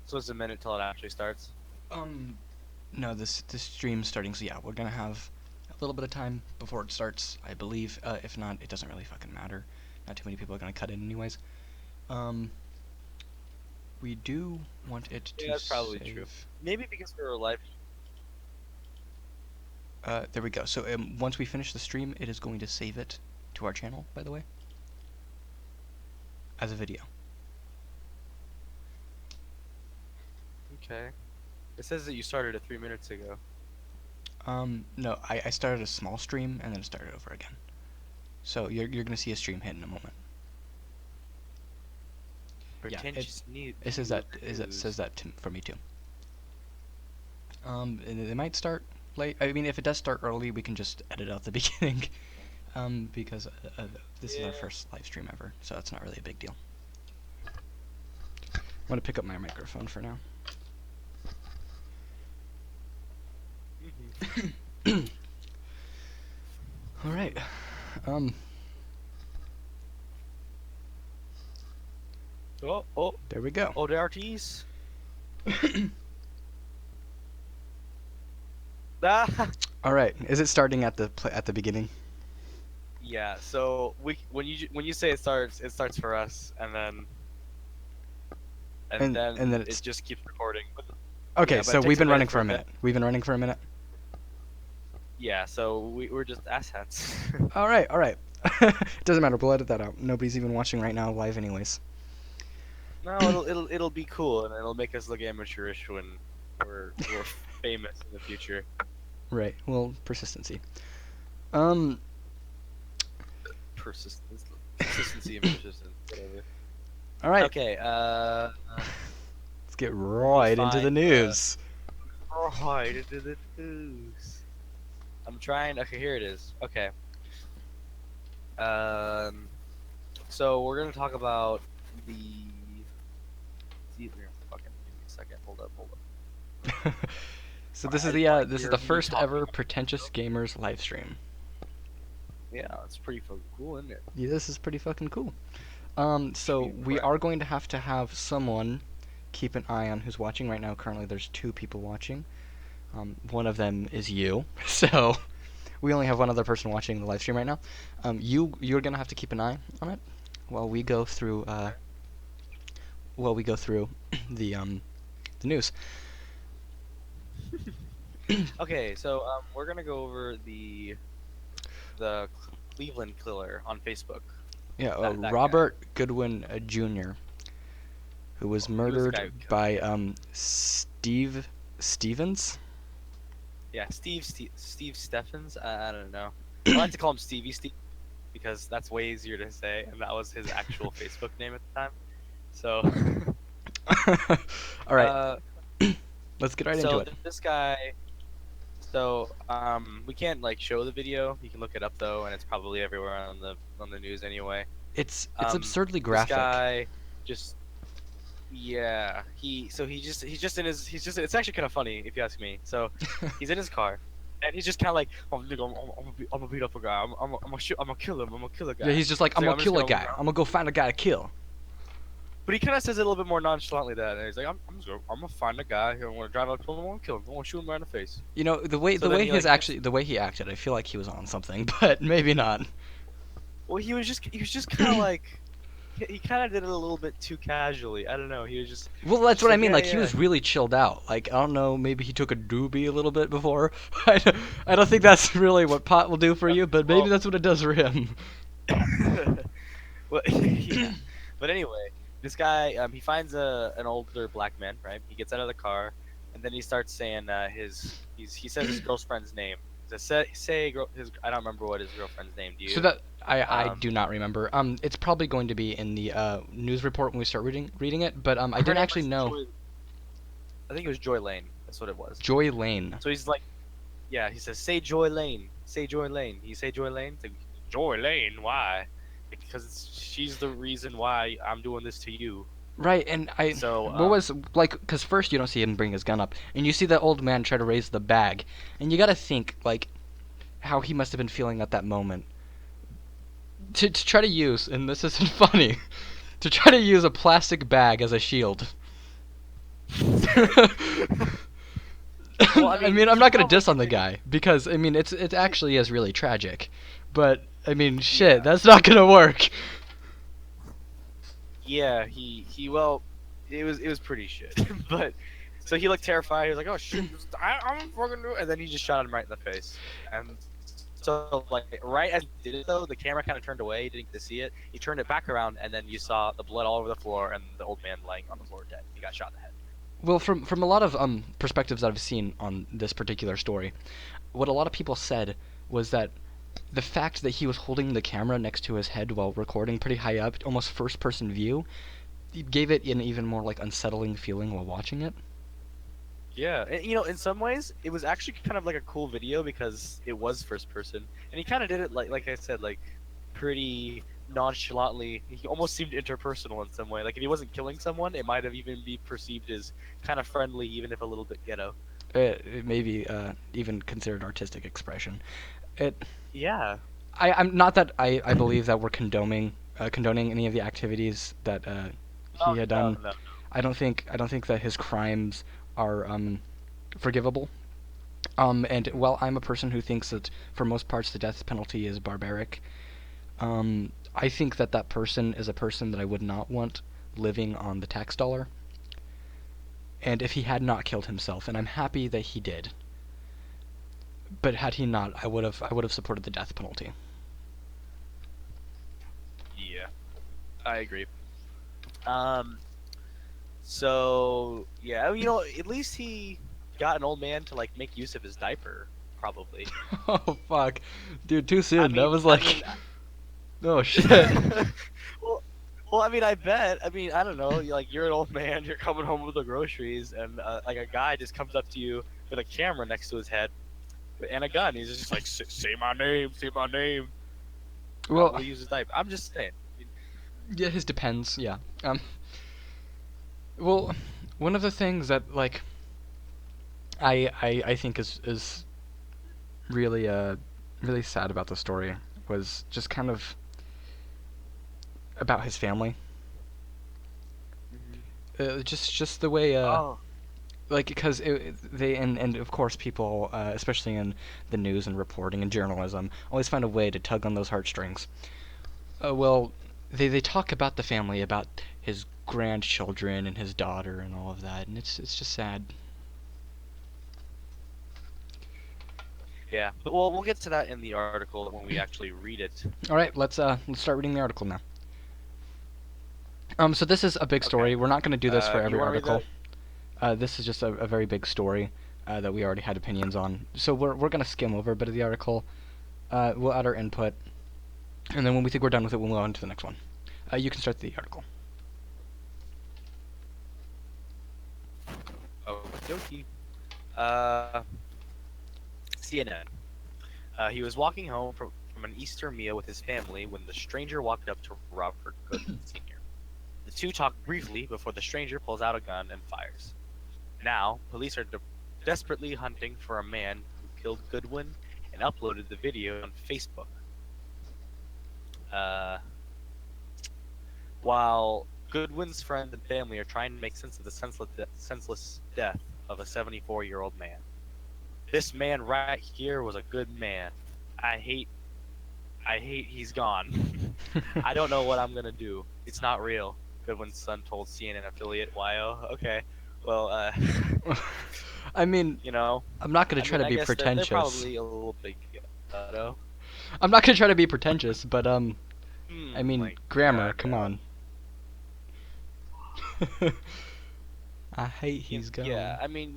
So it's a minute till it actually starts. No, this stream's starting, so yeah, we're gonna have a little bit of time before it starts, I believe. If not, it doesn't really fucking matter. Not too many people are gonna cut in anyways. We do want it Yeah, to that's probably true. save. Maybe because we're live. There we go. So once we finish the stream, it is going to save it to our channel, by the way, as a video. Okay. It says that you started it 3 minutes ago. No, I started a small stream and then started over again. So you're gonna see a stream hit in a moment. Pretentious it says that for me too. And they might start late. I mean, if it does start early, we can just edit out the beginning. Because this is our first live stream ever, so that's not really a big deal. I'm gonna pick up my microphone for now. All right. Oh. There we go. Oh, the RTs. All right. Is it starting at the beginning? Yeah. So when you say it starts for us, and then it just keeps recording. Okay, yeah, so we've been running for a minute. We've been running for a minute. Yeah. So we're just asshats. All right. It doesn't matter. We'll edit that out. Nobody's even watching right now live, anyways. No, it'll be cool, and it'll make us look amateurish when we're famous in the future. Right. Well, persistency. Consistency and persistence. Whatever. All right. Okay. Let's get right into the news. Right into the news. I'm trying. Okay, here it is. Okay. So we're gonna talk about the. Fucking give me a second. Hold up. So this is the first ever Pretentious Gamers Livestream. Yeah, it's pretty fucking cool, isn't it? Yeah, this is pretty fucking cool. So we are going to have someone keep an eye on who's watching right now. Currently, there's 2 people watching. One of them is you. So we only have one other person watching the live stream right now. You're gonna have to keep an eye on it while we go through the news. Okay, so we're gonna go over the Cleveland killer on Facebook. Yeah, that Robert Goodwin Jr., who was murdered by Steve Stevens. Yeah, Steve Steffens. I don't know. I like to call him Stevie Steve because that's way easier to say, and that was his actual Facebook name at the time. So. All right. Let's get right into it. So this guy. So we can't show the video. You can look it up though, and it's probably everywhere on the news anyway. It's absurdly graphic. This guy just. Yeah, it's actually kind of funny if you ask me. So he's in his car, and he's just kind of like, oh, nigga, I'm gonna beat up a guy. I'm gonna kill him. I'm gonna kill a guy. Yeah, he's just like, I'm gonna kill a guy. I'm gonna go find a guy to kill. But he kind of says it a little bit more nonchalantly than that. And he's like, I'm gonna find a guy. I'm gonna drive up to him. I'm gonna kill him. I'm gonna shoot him right in the face. You know, the way he acted, I feel like he was on something, but maybe not. Well, he was just kind of like. He kind of did it a little bit too casually. I don't know. He was just. Well, that's what I mean. He was really chilled out. I don't know. Maybe he took a doobie a little bit before. I don't think that's really what pot will do for you, but maybe that's what it does for him. Well, yeah. But anyway, this guy, he finds an older black man. Right. He gets out of the car, and then he starts saying he says his girlfriend's name. I don't remember what his girlfriend's name. Do you? So that I do not remember. It's probably going to be in the news report when we start reading it. But I didn't actually know. I think it was Joy Lane. That's what it was. Joy Lane. So he's like, yeah, he says, "Say Joy Lane. Say Joy Lane." You say Joy Lane? It's like, Joy Lane? Why? Because she's the reason why I'm doing this to you. Right, and what was, because first you don't see him bring his gun up, and you see that old man try to raise the bag, and you gotta think, how he must have been feeling at that moment. To try to use, and this isn't funny, to try to use a plastic bag as a shield Well, I I mean, mean, I'm he not gonna probably diss on the didn't. guy because I mean, it actually is really tragic, but I mean, shit, Yeah, that's not gonna work. yeah. Well, it was pretty shit. But so he looked terrified. He was like, "Oh shoot, I'm fucking do it," and then he just shot him right in the face. And so like right as he did it though, the camera kind of turned away. He didn't get to see it. He turned it back around, and then you saw the blood all over the floor and the old man laying on the floor dead. He got shot in the head. Well, from a lot of perspectives that I've seen on this particular story, what a lot of people said was that the fact that he was holding the camera next to his head while recording pretty high up, almost first person view, gave it an even more like unsettling feeling while watching it. Yeah, and, in some ways, it was actually kind of like a cool video because it was first person, and he kind of did it like I said, like pretty nonchalantly. He almost seemed interpersonal in some way. Like if he wasn't killing someone, it might have even be perceived as kind of friendly, even if a little bit ghetto. It may be even considered artistic expression. It Yeah. I'm not that I believe that we're condoning any of the activities that he Oh had no, done. no. I don't think that his crimes are forgivable. And while I'm a person who thinks that for most parts the death penalty is barbaric, I think that that person is a person that I would not want living on the tax dollar. And if he had not killed himself, and I'm happy that he did, but had he not, I would have supported the death penalty. Yeah, I agree. Um. So yeah, at least he got an old man to like make use of his diaper, probably. Oh fuck, dude, too I soon. That mean, was I mean, like, oh shit. well, well, I mean, I bet. I mean, I don't know. Like, you're an old man. You're coming home with the groceries, and like a guy just comes up to you with a camera next to his head and a gun. He's just like, Say my name, say my name." Well, Probably uses diaper. I'm just saying. yeah, his depends. Yeah. Well, one of the things that like I think is really really sad about the story was just kind of about his family. Mhm. Just the way Oh. like because they and of course people especially in the news and reporting and journalism always find a way to tug on those heartstrings. Well, they talk about the family, about his grandchildren and his daughter and all of that, and it's just sad. Yeah. But well, we'll get to that in the article when we actually read it. All right, let's start reading the article now. So this is a big Okay. story. We're not going to do this for Do you every want to read article. that? This is just a very big story that we already had opinions on. So we're going to skim over a bit of the article. We'll add our input, and then when we think we're done with it, we'll move on to the next one. You can start the article. Okie dokie. CNN. He was walking home from an Easter meal with his family when the stranger walked up to Robert Goodman Sr. The two talk briefly before the stranger pulls out a gun and fires. Now, police are desperately hunting for a man who killed Goodwin and uploaded the video on Facebook. Uh, while Goodwin's friends and family are trying to make sense of the senseless death of a 74-year-old man. This man right here was a good man. I hate he's gone. I don't know what I'm gonna do. It's not real. Goodwin's son told CNN affiliate YO. Okay, well, I mean, you know, I'm not going to try to I be guess they're pretentious. probably a little big ghetto. I'm not going to try to be pretentious, but I mean, My grammar, God, come no. on. I hate he's Yeah, gone. I mean,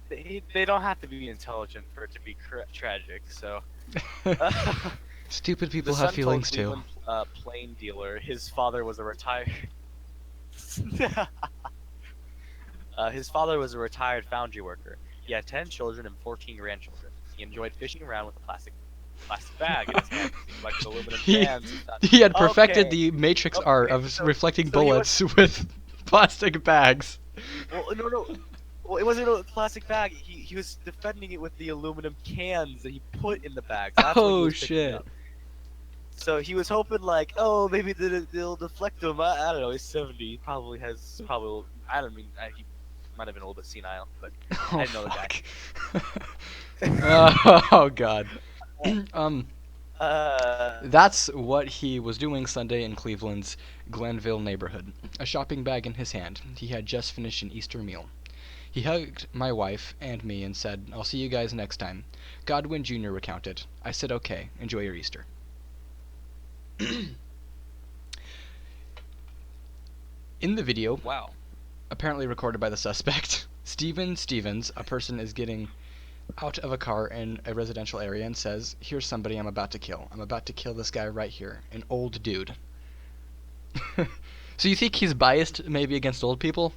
they don't have to be intelligent for it to be tragic. So, Stupid the people have son told feelings too. Cleveland plain dealer his father was a retired. His father was a retired foundry worker. He had 10 children and 14 grandchildren. He enjoyed fishing around with a plastic bag in his hand. He collected aluminum he cans. He found. he had perfected Okay, the matrix art okay. of So, reflecting so he was. bullets with plastic bags. Well, no, no. Well, it wasn't a plastic bag. He was defending it with the aluminum cans that he put in the bags. That's what he Oh was picking shit. up. So he was hoping like, oh, maybe they'll deflect him. I don't know. He's 70. He probably has I don't mean. might have been a little bit senile, but Oh I didn't know the guy. fuck. Oh god. um, uh, that's what he was doing Sunday in Cleveland's Glenville neighborhood. A shopping bag in his hand. He had just finished an Easter meal. He hugged my wife and me and said, "I'll see you guys next time." Godwin Jr. recounted. I said, "Okay, enjoy your Easter." In the video, wow. apparently recorded by the suspect, Steven Stevens, a person is getting out of a car in a residential area and says, "Here's somebody I'm about to kill. I'm about to kill this guy right here. An old dude." So you think he's biased maybe against old people?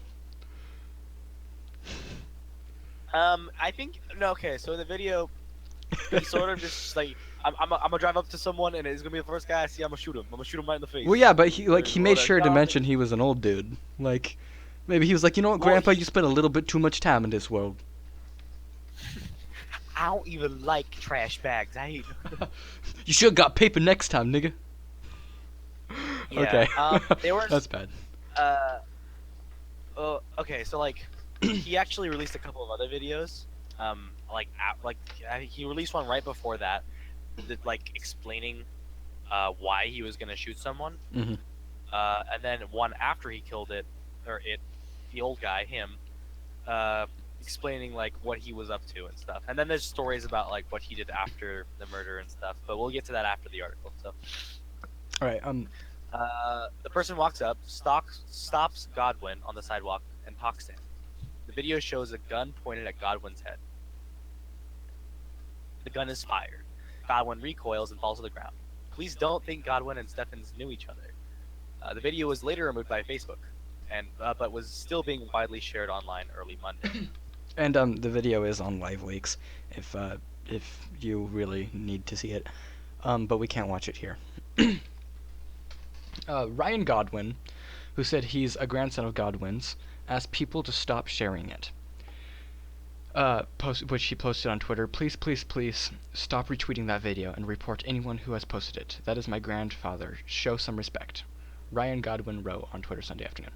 I think no. Okay, so in the video, he sort of just like I'm gonna drive up to someone and it's gonna be the first guy I see. I'm gonna shoot him. I'm gonna shoot him right in the face. Well, yeah, but he made sure to God. mention he was an old dude. Like, maybe he was like, "You know what, Well, Grandpa, you spent a little bit too much time in this world." I don't even like trash bags. I hate. You should have got paper next time, nigga. Yeah. Okay. They were. That's bad. Uh. Okay. So like, he actually released a couple of other videos. He released one right before that, like explaining, why he was gonna shoot someone. Mm-hmm. And then one after he killed the old guy, him, explaining like what he was up to and stuff. And then there's stories about like what he did after the murder and stuff. But we'll get to that after the article. So, All right. the person walks up, stops Godwin on the sidewalk, and talks to him. The video shows a gun pointed at Godwin's head. The gun is fired. Godwin recoils and falls to the ground. Police don't think Godwin and Steffens knew each other. The video was later removed by Facebook, but was still being widely shared online early Monday. And the video is on Live Leaks, if you really need to see it. But we can't watch it here. Ryan Godwin, who said he's a grandson of Godwin's, asked people to stop sharing it. Which he posted on Twitter. "Please, please, please stop retweeting that video and report anyone who has posted it. That is my grandfather. Show some respect." Ryan Godwin wrote on Twitter Sunday afternoon.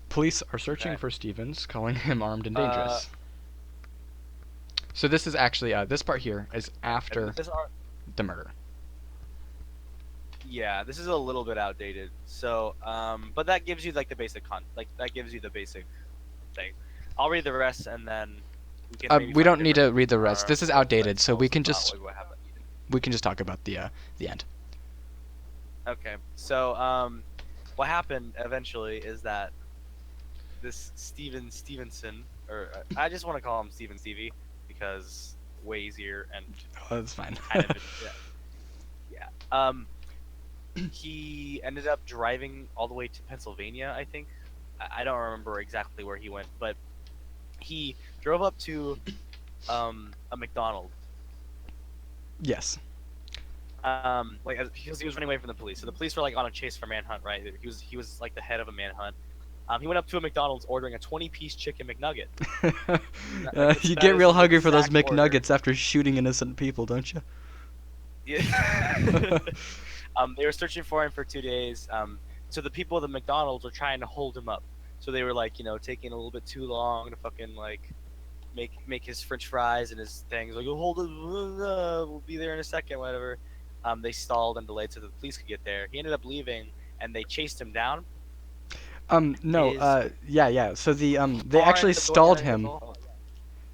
Police are searching for Stevens, calling him armed and dangerous. So this is actually this part here is after the murder. Yeah, this is a little bit outdated. So, but that gives you like the basic that gives you the basic thing. I'll read the rest and then we can. We don't need to read the rest. This is outdated, so we can just talk about the end. Okay. So, what happened eventually is that this Stevenson, or I just want to call him Steven Stevie because way easier and Oh, that's fine. kind of, yeah. He ended up driving all the way to Pennsylvania, I think. I don't remember exactly where he went, but he drove up to a McDonald's. Yes. Because he was running away from the police. So the police were like on a chase for manhunt, right? He was like the head of a manhunt. He went up to a McDonald's ordering a 20-piece chicken McNugget. You get real hungry for those McNuggets after shooting innocent people, don't you? Yeah. They were searching for him for 2 days. So the people at the McDonald's were trying to hold him up. So they were like, taking a little bit too long to fucking like make his French fries and his things. Like, oh, hold it, we'll be there in a second, whatever. They stalled and delayed so the police could get there. He ended up leaving, and they chased him down. No, yeah. So they actually stalled him.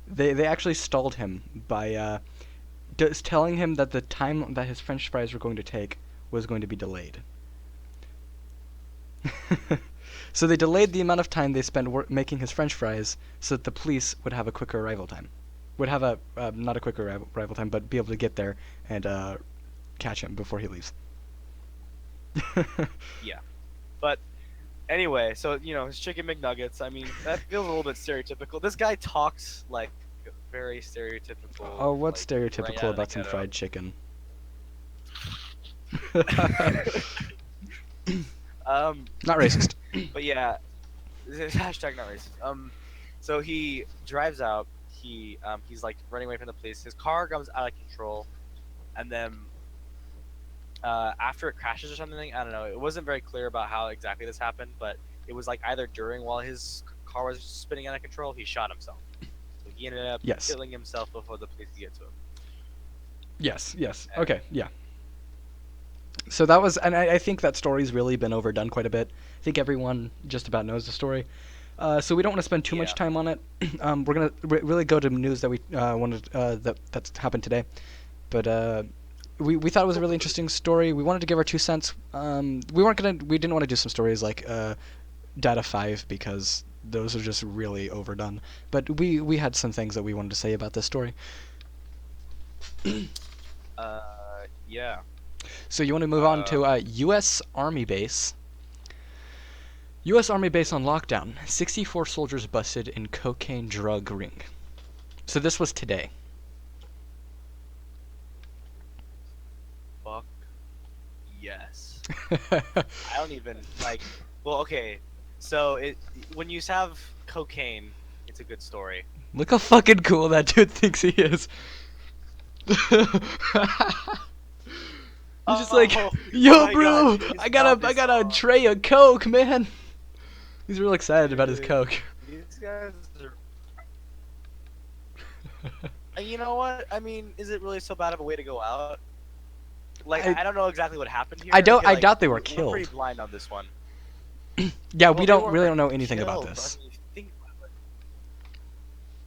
They actually stalled him by just telling him that the time that his French fries were going to take was going to be delayed. So they delayed the amount of time they spent making his French fries so that the police would have a quicker arrival time. Would have a not a quicker arrival time, but be able to get there and catch him before he leaves. Yeah, but anyway, so his chicken McNuggets. I mean, that feels a little bit stereotypical. This guy talks like very stereotypical. Oh, what's like, stereotypical right about some fried chicken? Not racist. But yeah, hashtag not racist. So he drives out. He's like running away from the police. His car comes out of control, and then after it crashes or something. I don't know. It wasn't very clear about how exactly this happened, but it was like either during while his car was spinning out of control, he shot himself. So he ended up Yes. killing himself before the police could get to him. Yes. Yes. And, Okay. Yeah. So that was, and I think that story's really been overdone quite a bit. I think everyone just about knows the story. So we don't want to spend too much yeah. time on it. We're gonna really go to news that we wanted that's happened today. But we thought it was a really interesting story. We wanted to give our 2 cents. We didn't want to do some stories like Data 5 because those are just really overdone. But we had some things that we wanted to say about this story. Yeah. So you want to move on to U.S. Army base. U.S. Army base on lockdown. 64 soldiers busted in cocaine drug ring. So this was today. Fuck. Yes. I don't even like. Well, okay. So when you have cocaine, it's a good story. Look how fucking cool that dude thinks he is. He's just like, Oh yo, my bro, God, his I got mouth is a on. tray of coke, man. He's real excited about his Dude, coke. these guys are. You know what? I mean, is it really so bad of a way to go out? Like, I don't know exactly what happened here. I don't. Okay, I like, doubt they were we're killed. pretty blind on this one. Yeah, Well, we they don't really weren't don't know anything about killed, but I this. mean, if you think about it,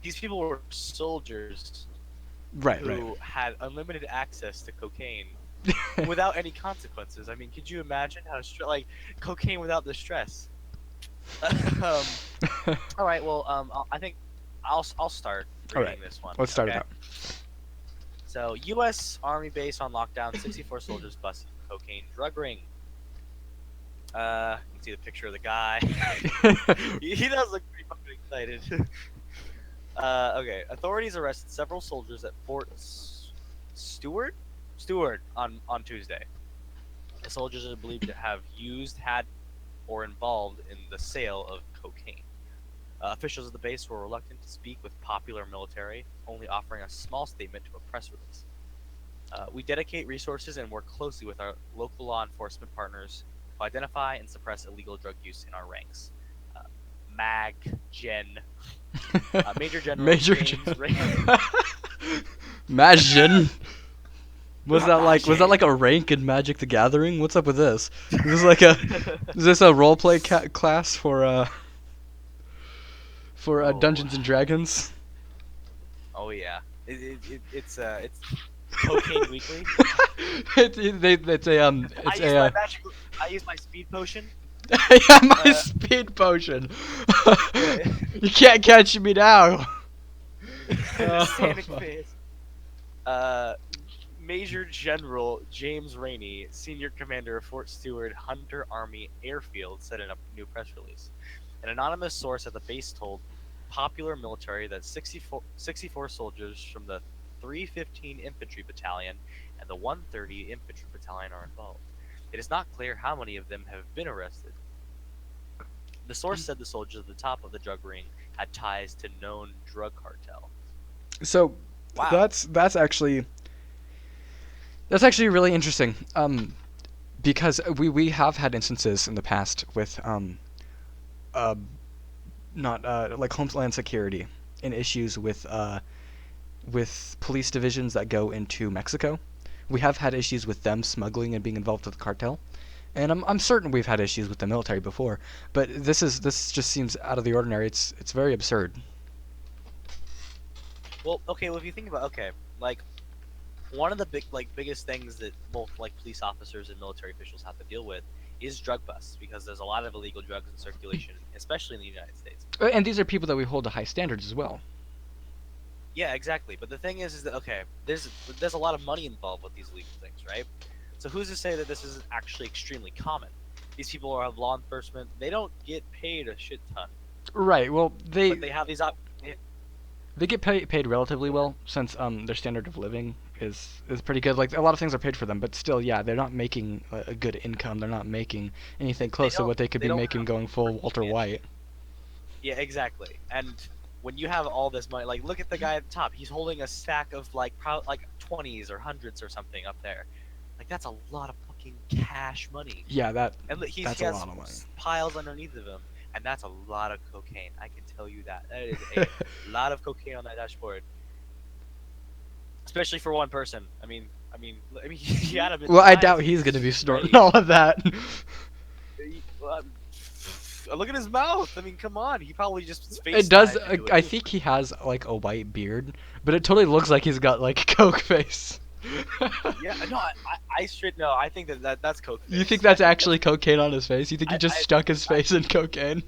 these people were soldiers Right, right. who had unlimited access to cocaine without any consequences. I mean, could you imagine how like cocaine without the stress? All right. Well, I think I'll start All right, reading this one. let's start it Okay. out. So, U.S. Army base on lockdown. 64 soldiers busted cocaine drug ring. You can see the picture of the guy. He does look pretty fucking excited. Okay. Authorities arrested several soldiers at Fort Stewart on Tuesday. The soldiers are believed to have used, had, or involved in the sale of cocaine. Officials of the base were reluctant to speak with popular military, only offering a small statement to a press release. We dedicate resources and work closely with our local law enforcement partners to identify and suppress illegal drug use in our ranks. Mag Gen Major General Major James Imagine. Was that like Imagine. a rank in Magic the Gathering? What's up with this? Is this a roleplay class for Oh, Dungeons and Dragons? oh yeah. It's Cocaine Weekly. It's a I it's use a my magic. I use my speed potion. yeah, my Uh, speed potion. yeah. You can't catch me now. Oh, Sonic fuck. face. Uh, Major General James Rainey, Senior Commander of Fort Stewart Hunter Army Airfield, said in a new press release. An anonymous source at the base told Popular Military that 64 soldiers from the 315 Infantry Battalion and the 130 Infantry Battalion are involved. It is not clear how many of them have been arrested. The source said the soldiers at the top of the drug ring had ties to known drug cartel. So Wow. that's actually really interesting. Because we have had instances in the past with uh not like Homeland Security and issues with police divisions that go into Mexico. We have had issues with them smuggling and being involved with the cartel. And I'm certain we've had issues with the military before, but this just seems out of the ordinary. It's very absurd. Well, okay. Well, if you think about like one of the biggest things that both like police officers and military officials have to deal with is drug busts because there's a lot of illegal drugs in circulation, especially in the United States. And these are people that we hold to high standards as well. Yeah, exactly. But the thing is that there's a lot of money involved with these illegal things, right? So who's to say that this isn't actually extremely common? These people are law enforcement. They don't get paid a shit ton, Right. Well, but they have these they get paid relatively well since their standard of living is pretty good. Like a lot of things are paid for them, but still, yeah, they're not making a good income. They're not making anything close to what they could they be don't making have going full Walter yeah, White. yeah, exactly. And when you have all this money, like look at the guy at the top. He's holding a stack of like 20s or hundreds or something up there. Like that's a lot of fucking cash money. Yeah, And look, that's he a has lot of money. piles underneath of him, and that's a lot of cocaine. I can tell you that. That is a lot of cocaine on that dashboard, especially for one person. He had him in Well, his I eyes. doubt He he's was gonna be just snorting ready. all of that. Well, look at his mouth. I mean, come on. He probably just It does. FaceTimed into it. I think he has like a white beard, but it totally looks like he's got like coke face. Yeah, no, I straight no. I think that's coke You think face. I that's think that's actually cocaine on his face? You think he just I stuck his face in cocaine?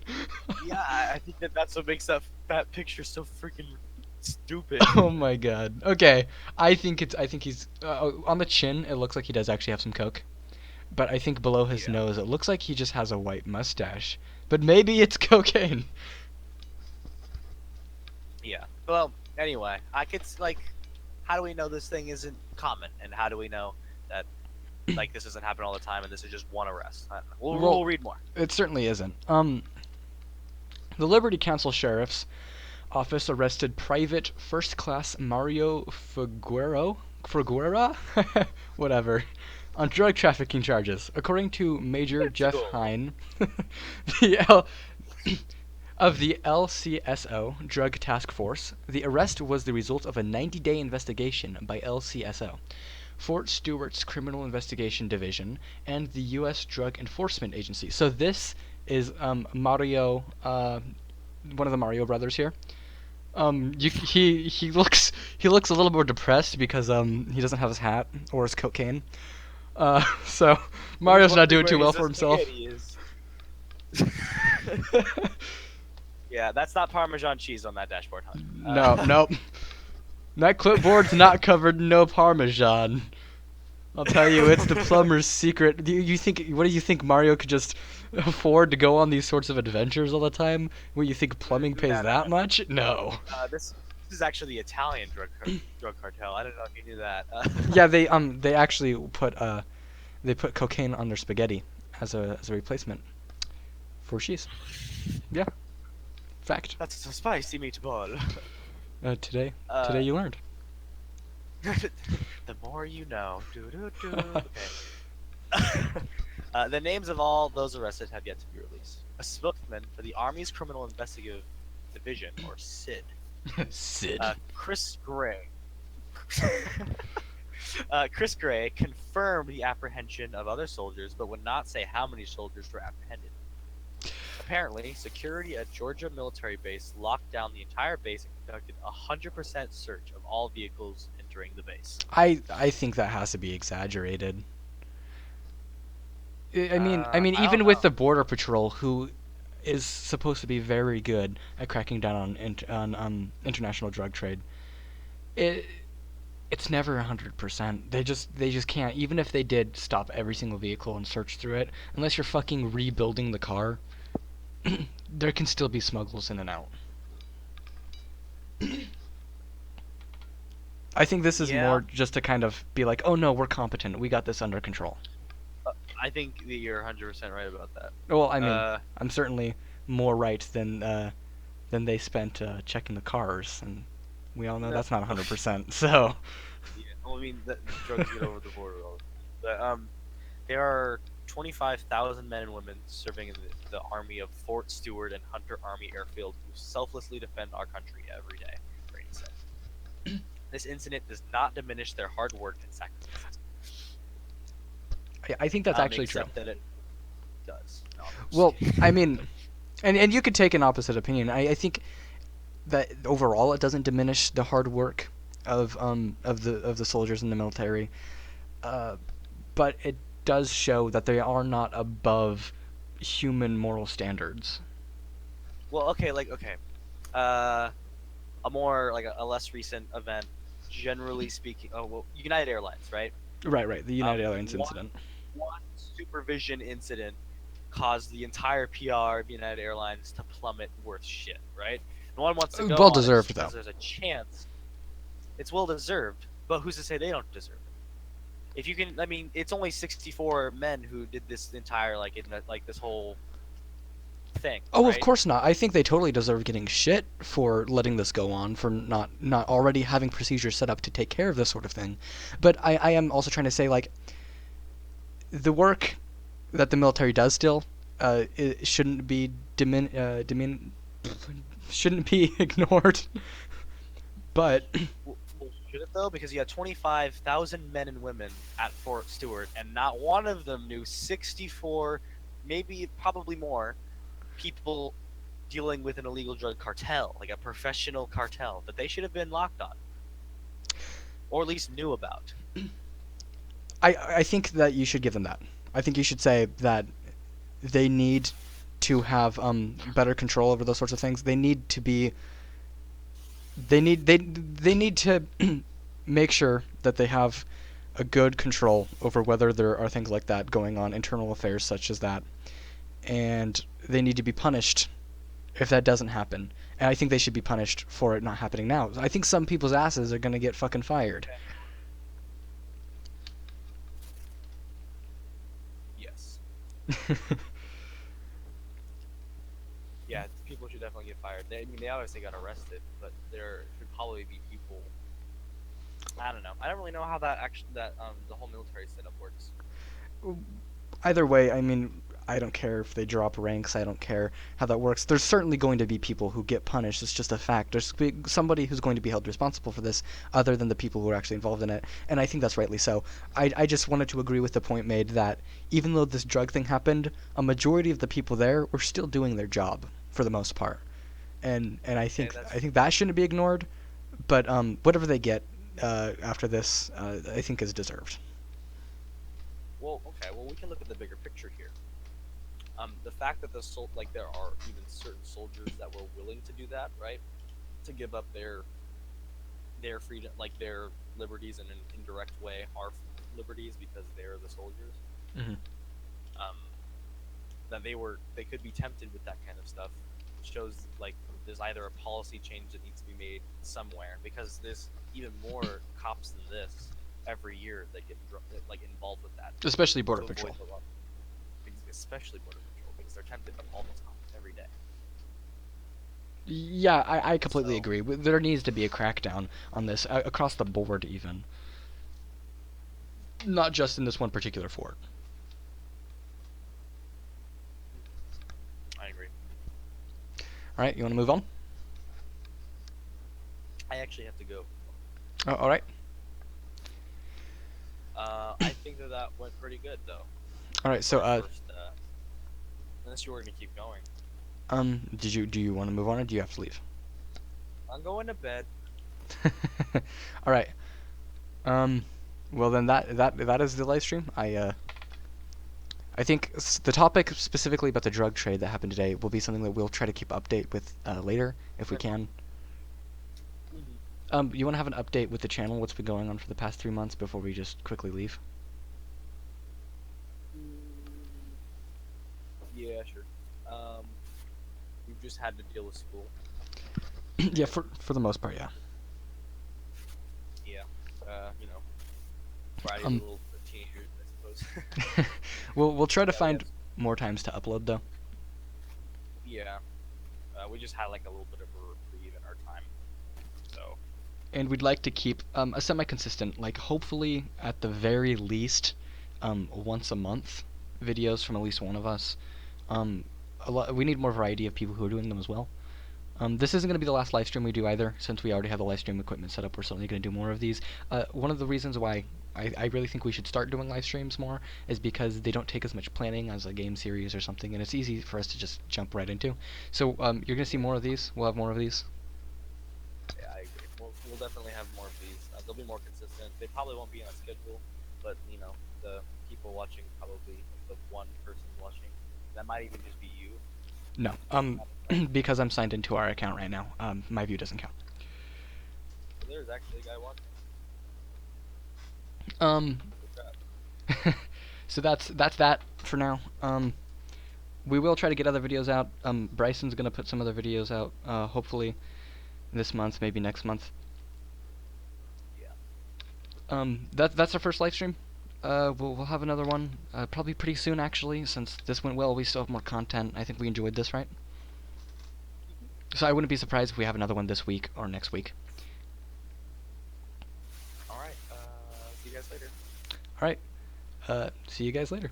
yeah. I think that's what makes that picture so freaking stupid. Oh my god. Okay, I think he's on the chin. It looks like he does actually have some coke, but I think below his Yeah, nose, it looks like he just has a white mustache. But maybe it's cocaine. yeah. Well, anyway, I could like, how do we know this thing isn't common, and how do we know that like this doesn't happen all the time, and this is just one arrest? I don't know. Well, We'll read more. it certainly isn't. The Liberty Council Sheriff's Office arrested Private First Class Mario Figuera, whatever, on drug trafficking charges. According to Major Let's Jeff go. Hine, the L- of the LCSO Drug Task Force, the arrest was the result of a 90-day investigation by LCSO, Fort Stewart's Criminal Investigation Division, and the U.S. Drug Enforcement Agency. So this is Mario, one of the Mario brothers here. He looks a little more depressed because he doesn't have his hat or his cocaine. So Well, he's Mario's not wondering doing where too well his for himself. spaghetti is. Yeah, that's not Parmesan cheese on that dashboard, huh? No, nope. That clipboard's not covered in no Parmesan. I'll tell you, it's the plumber's secret. You think? What do you think? Mario could just afford to go on these sorts of adventures all the time? What, you think plumbing pays No, no, that no. much? No. This is actually the Italian drug cartel. I don't know if you knew that. Yeah, they actually put cocaine on their spaghetti as a replacement for cheese. Yeah, fact. That's a spicy meatball. Today Uh, you learned. the more you know. Doo-doo-doo. Okay. The names of all those arrested have yet to be released. A spokesman for the Army's Criminal Investigative Division, or SID, Sid. Chris Gray. Chris Gray confirmed the apprehension of other soldiers, but would not say how many soldiers were apprehended. Apparently, security at Georgia military base locked down the entire base and conducted a 100% search of all vehicles entering the base. I think that has to be exaggerated. I mean, I don't even with know. the border patrol, who is supposed to be very good at cracking down on international drug trade, it it's never 100%. They just can't. Even if they did stop every single vehicle and search through it, unless you're fucking rebuilding the car, there can still be smuggles in and out. I think this is Yeah, more just to kind of be like, oh no, we're competent. We got this under control. I think that you're 100% right about that. Well, I mean, Uh, I'm certainly more right than they spent checking the cars, and we all know no, that's not 100%. So, yeah, well, I mean, the drugs get over the border all the time. But there are 25,000 men and women serving in the army of Fort Stewart and Hunter Army Airfield who selflessly defend our country every day. Brady said. This incident does not diminish their hard work and sacrifices. I think that's actually true. Except that it does. No, I'm just Well, kidding. I mean, and you could take an opposite opinion. I think that overall it doesn't diminish the hard work of the soldiers in the military, uh, but it does show that they are not above human moral standards. Well, okay, uh, a more like a less recent event, generally speaking. Oh well, United Airlines, right? Right, right. The United Airlines One incident. one supervision incident caused the entire PR of United Airlines to plummet worth shit, right? No one wants to go Well on it just deserved though. because there's a chance it's well deserved, but who's to say they don't deserve it? If you can, I mean, it's only 64 men who did this entire like this whole thing, Oh, of right? course not. I think they totally deserve getting shit for letting this go on, for not already having procedures set up to take care of this sort of thing. But I am also trying to say, like, the work that the military does still, it shouldn't be shouldn't be ignored. But Well, should it though? Because you had 25,000 men and women at Fort Stewart, and not one of them knew 64, maybe probably more, people dealing with an illegal drug cartel, like a professional cartel, that they should have been locked on, or at least knew about. I think that you should give them that. I think you should say that they need to have better control over those sorts of things. They need to be they need to make sure that they have a good control over whether there are things like that going on, internal affairs such as that, and they need to be punished if that doesn't happen. And I think they should be punished for it not happening now. I think some people's asses are gonna get fucking fired. Yes. Yeah, people should definitely get fired. I mean, they obviously got arrested, but there should probably be people. I don't know. I don't really know how the whole military setup works. Either way, I mean, I don't care if they drop ranks. I don't care how that works. There's certainly going to be people who get punished. It's just a fact. There's somebody who's going to be held responsible for this, other than the people who are actually involved in it. And I think that's rightly so. I just wanted to agree with the point made that even though this drug thing happened, a majority of the people there were still doing their job for the most part. And I think that shouldn't be ignored. But whatever they get after this, I think is deserved. Well, okay. Well, we can look at the bigger picture here. The fact that there are even certain soldiers that were willing to do that, right? To give up their freedom, like their liberties in an indirect way, are liberties because they're the soldiers. Mm-hmm. Um, that they could be tempted with that kind of stuff shows like there's either a policy change that needs to be made somewhere, because there's even more cops than this every year that get like involved with that, Especially Border to Patrol. avoid the law. Especially Border Patrol, because they're tempted all the time, every day. Yeah, I completely So, agree. There needs to be a crackdown on this across the board, even. Not just in this one particular fort. I agree. All right, you want to move on? I actually have to go. Oh, all right. I think that went pretty good, though. All right. So, First, unless you were gonna keep going. do you want to move on, or do you have to leave? I'm going to bed. All right. Um, well then that is the live stream. I think the topic specifically about the drug trade that happened today will be something that we'll try to keep update with later if we can. You want to have an update with the channel? What's been going on for the past 3 months before we just quickly leave? Yeah, sure. We've just had to deal with school. Yeah, for the most part, yeah. Yeah. You know, Friday's a little for teenagers, I suppose. We'll try to Yeah, find more times to upload though. Yeah. We just had like a little bit of a reprieve in our time. So. And we'd like to keep a semi-consistent, like hopefully at the very least, once a month, videos from at least one of us. We need more variety of people who are doing them as well. This isn't going to be the last live stream we do either, since we already have the live stream equipment set up. We're certainly going to do more of these. One of the reasons why I really think we should start doing live streams more is because they don't take as much planning as a game series or something, and it's easy for us to just jump right into. So you're going to see more of these. We'll have more of these. Yeah, I agree. We'll definitely have more of these. They'll be more consistent. They probably won't be on schedule, but you know, the people watching probably, the one person watching, that might even just be you. No, because I'm signed into our account right now. My view doesn't count. So there's actually a guy watching. So that's that for now. We will try to get other videos out. Bryson's gonna put some other videos out. Hopefully this month, maybe next month. Yeah. That's our first live stream. We'll have another one probably pretty soon, actually, since this went well. We still have more content. I think we enjoyed this, right? So I wouldn't be surprised if we have another one this week or next week. All right. See you guys later. All right. See you guys later.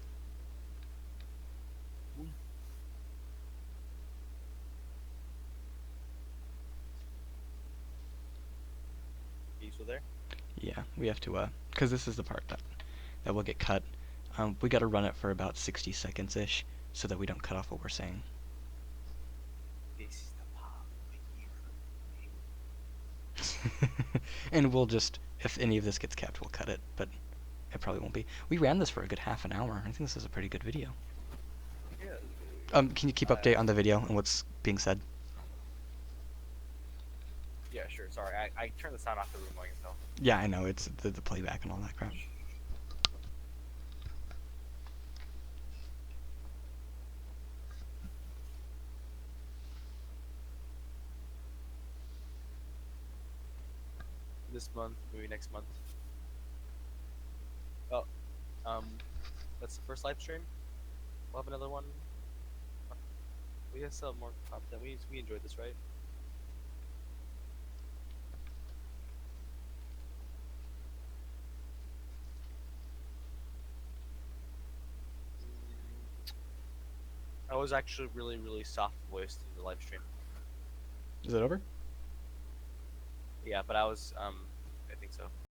Are you still there? Yeah, we have to, because this is the part that will get cut. We got to run it for about 60 seconds ish, so that we don't cut off what we're saying. This is the part And we'll just, if any of this gets capped, we'll cut it, but it probably won't be. We ran this for a good half an hour. I think this is a pretty good video. yeah. Can you keep update on the video and what's being said? Yeah, sure. Sorry, I turned the sound off the room by itself. Yeah, I know, it's the playback and all that crap. This month, maybe next month. Oh, that's the first live stream. We'll have another one. We gotta sell more content. We enjoyed this, right? I was actually really soft voiced in the live stream. Is it over? Yeah, but I was I think so.